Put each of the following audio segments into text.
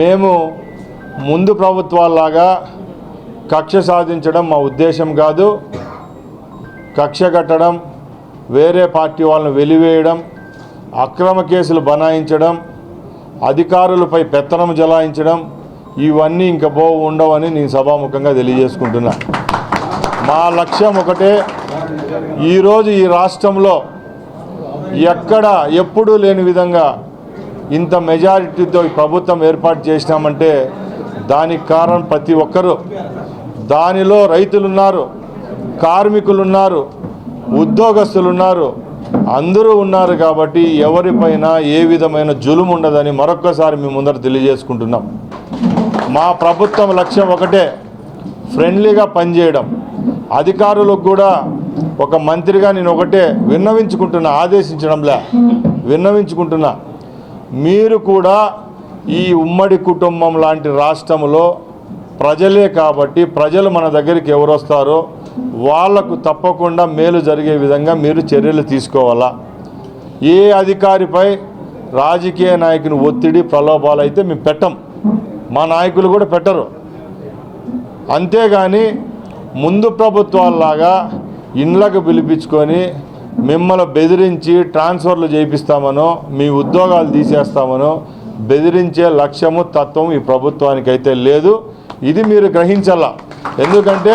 మేము ముందు ప్రభుత్వాల్లాగా కక్ష సాధించడం మా ఉద్దేశం కాదు. కక్ష కట్టడం, వేరే పార్టీ వాళ్ళని వెలివేయడం, అక్రమ కేసులు బనాయించడం, అధికారులపై పెత్తనం జలాయించడం ఇవన్నీ ఇంకా ఉండవని నేను సభాముఖంగా తెలియజేసుకుంటున్నా. మా లక్ష్యం ఒకటే, ఈరోజు ఈ రాష్ట్రంలో ఎక్కడ ఎప్పుడూ లేని విధంగా ఇంత మెజారిటీతో ఈ ప్రభుత్వం ఏర్పాటు చేసినామంటే దానికి కారణం ప్రతి ఒక్కరూ. దానిలో రైతులున్నారు, కార్మికులున్నారు, ఉద్యోగస్తులున్నారు, అందరూ ఉన్నారు. కాబట్టి ఎవరిపైన ఏ విధమైన జులుము ఉండదని మరొక్కసారి మీ ముందర తెలియజేసుకుంటున్నాం. మా ప్రభుత్వం లక్ష్యం ఒకటే, ఫ్రెండ్లీగా పనిచేయడం. అధికారులకు కూడా ఒక మంత్రిగా నేను ఒకటే విన్నవించుకుంటున్నా, ఆదేశించడంలే విన్నవించుకుంటున్నా, మీరు కూడా ఈ ఉమ్మడి కుటుంబం లాంటి రాష్ట్రంలో ప్రజలే కాబట్టి ప్రజలు మన దగ్గరికి ఎవరు వస్తారో వాళ్లకు తప్పకుండా మేలు జరిగే విధంగా మీరు చర్యలు తీసుకోవాలా. ఏ అధికారిపై రాజకీయ నాయకుని ఒత్తిడి ప్రలోభాలు అయితే మేము పెట్టం, మా నాయకులు కూడా పెట్టరు. అంతేగాని ముందు ప్రభుత్వాల్లాగా ఇండ్లకు పిలిపించుకొని మిమ్మల్ని బెదిరించి ట్రాన్స్ఫర్లు చేయిస్తామనో మీ ఉద్యోగాలు తీసేస్తామనో బెదిరించే లక్ష్యము తత్వం ఈ ప్రభుత్వానికైతే లేదు. ఇది మీరు గ్రహించాలా. ఎందుకంటే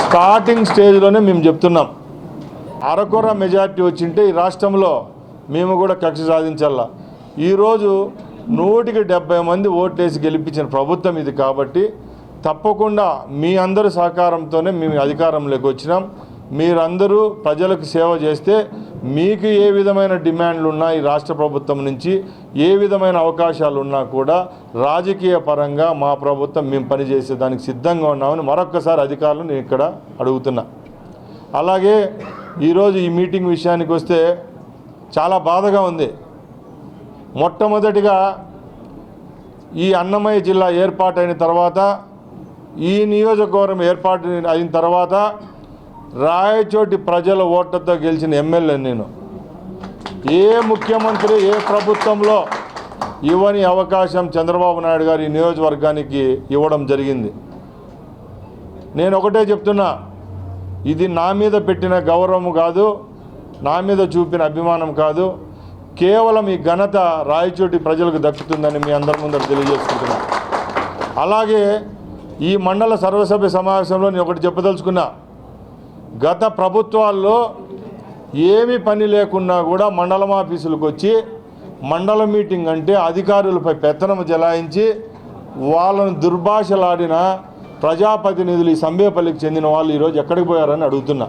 స్టార్టింగ్ స్టేజ్లోనే మేము చెప్తున్నాం, అరకొర మెజారిటీ వచ్చింటే ఈ రాష్ట్రంలో మేము కూడా కక్ష సాధించాలా. ఈరోజు 170 మంది ఓట్లేసి గెలిపించిన ప్రభుత్వం ఇది. కాబట్టి తప్పకుండా మీ అందరి సహకారంతోనే మేము అధికారంలోకి వచ్చినాం. మీరందరూ ప్రజలకు సేవ చేస్తే మీకు ఏ విధమైన డిమాండ్లు ఉన్నా ఈ రాష్ట్ర ప్రభుత్వం నుంచి ఏ విధమైన అవకాశాలు ఉన్నా కూడా రాజకీయ పరంగా మా ప్రభుత్వం మేము పనిచేసే దానికి సిద్ధంగా ఉన్నామని మరొక్కసారి అధికారులు నేను ఇక్కడ అడుగుతున్నా. అలాగే ఈరోజు ఈ మీటింగ్ విషయానికి వస్తే చాలా బాధగా ఉంది. మొట్టమొదటిగా ఈ అన్నమయ్య జిల్లా ఏర్పాటైన తర్వాత, ఈ నియోజకవర్గం ఏర్పాటు అయిన తర్వాత రాయచోటి ప్రజల ఓట్లతో గెలిచిన ఎమ్మెల్యే నేను. ఏ ముఖ్యమంత్రి ఏ ప్రభుత్వంలో ఇవ్వని అవకాశం చంద్రబాబు నాయుడు గారు ఈ నియోజకవర్గానికి ఇవ్వడం జరిగింది. నేను ఒకటే చెప్తున్నా, ఇది నా మీద పెట్టిన గౌరవం కాదు, నా మీద చూపిన అభిమానం కాదు, కేవలం ఈ ఘనత రాయచోటి ప్రజలకు దక్కుతుందని మీ అందరి ముందర తెలియజేసుకుంటున్నా. అలాగే ఈ మండల సర్వసభ్య సమావేశంలో నేను ఒకటి చెప్పదలుచుకున్నా, గత ప్రభుత్వాల్లో ఏమీ పని లేకున్నా కూడా మండలం ఆఫీసులకు వచ్చి మండల మీటింగ్ అంటే అధికారులపై పెత్తనం జలాయించి వాళ్ళను దుర్భాషలాడిన ప్రజాప్రతినిధులు ఈ సంబేపల్లికి చెందిన వాళ్ళు ఈరోజు ఎక్కడికి పోయారని అడుగుతున్నా.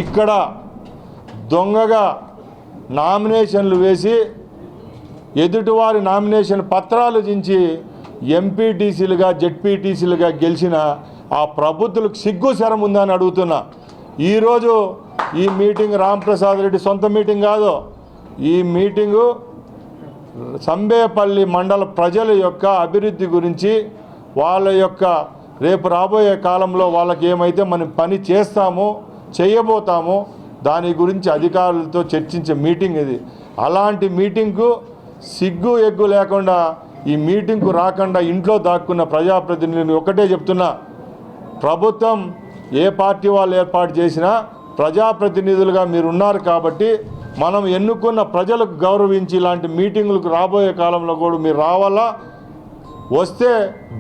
ఇక్కడ దొంగగా నామినేషన్లు వేసి ఎదుటివారి నామినేషన్ పత్రాలు దించి ఎంపీటీసీలుగా జెడ్పీటీసీలుగా గెలిచిన ఆ ప్రభుత్వాలకు సిగ్గు శరం ఉందా అని అడుగుతున్నా. ఈరోజు ఈ మీటింగ్ రాంప్రసాద్ రెడ్డి సొంత మీటింగ్ కాదు, ఈ మీటింగు సంబేపల్లి మండల ప్రజల యొక్క అభివృద్ధి గురించి, వాళ్ళ యొక్క రేపు రాబోయే కాలంలో వాళ్ళకి ఏమైతే మనం పని చేస్తామో చేయబోతామో దాని గురించి అధికారులతో చర్చించే మీటింగ్ ఇది. అలాంటి మీటింగ్కు సిగ్గు ఎగ్గు లేకుండా ఈ మీటింగ్కు రాకుండా ఇంట్లో దాక్కున్న ప్రజాప్రతినిధులు ఒకటే చెప్తున్నా, ప్రభుత్వం ఏ పార్టీ వాళ్ళు ఏర్పాటు చేసినా ప్రజాప్రతినిధులుగా మీరు ఉన్నారు కాబట్టి మనం ఎన్నుకున్న ప్రజలకు గౌరవించి ఇలాంటి మీటింగులకు రాబోయే కాలంలో కూడా మీరు రావాలా. వస్తే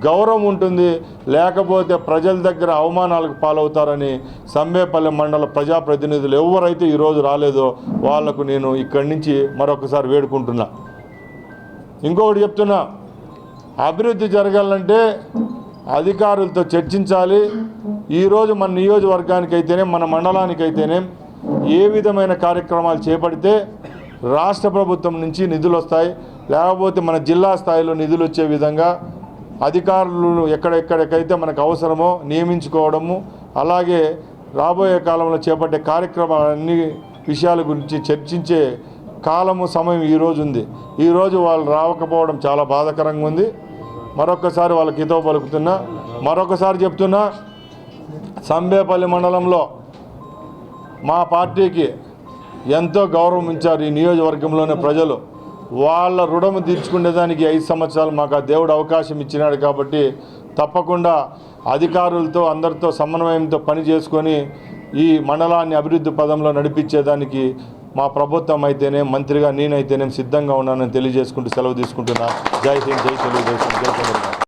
గౌరవం ఉంటుంది, లేకపోతే ప్రజల దగ్గర అవమానాలకు పాలవుతారని సంబేపల్లి మండల ప్రజాప్రతినిధులు ఎవరైతే ఈరోజు రాలేదో వాళ్లకు నేను ఇక్కడి నుంచి మరొకసారి వేడుకుంటున్నా. ఇంకొకటి చెప్తున్నా, అభివృద్ధి జరగాలంటే అధికారులతో చర్చించాలి. ఈరోజు మన నియోజకవర్గానికైతేనే మన మండలానికైతేనే ఏ విధమైన కార్యక్రమాలు చేపడితే రాష్ట్ర ప్రభుత్వం నుంచి నిధులు వస్తాయి, లేకపోతే మన జిల్లా స్థాయిలో నిధులు వచ్చే విధంగా అధికారులు ఎక్కడెక్కడికైతే మనకు అవసరమో నియమించుకోవడము, అలాగే రాబోయే కాలంలో చేపట్టే కార్యక్రమాలన్నీ విషయాల గురించి చర్చించే కాలము సమయం ఈరోజు ఉంది. ఈరోజు వాళ్ళు రాకపోవడం చాలా బాధాకరంగా ఉంది. మరొకసారి వాళ్ళకి హితవు పలుకుతున్నా, మరొకసారి చెప్తున్నా, సంబేపల్లి మండలంలో మా పార్టీకి ఎంతో గౌరవం ఇచ్చారు ఈ నియోజకవర్గంలోనే ప్రజలు. వాళ్ళ రుణము తీర్చుకునేదానికి 5 సంవత్సరాలు మాకు ఆ దేవుడు అవకాశం ఇచ్చినాడు. కాబట్టి తప్పకుండా అధికారులతో అందరితో సమన్వయంతో పని చేసుకొని ఈ మండలాన్ని అభివృద్ధి పదంలో నడిపించేదానికి మా ప్రభుత్వం అయితేనే, మంత్రిగా నేనైతేనే సిద్ధంగా ఉన్నానని తెలియజేసుకుంటూ సెలవు తీసుకుంటున్నా. జై హింద్, జై తెలుగుదేశం, జై చంద్రబాబు.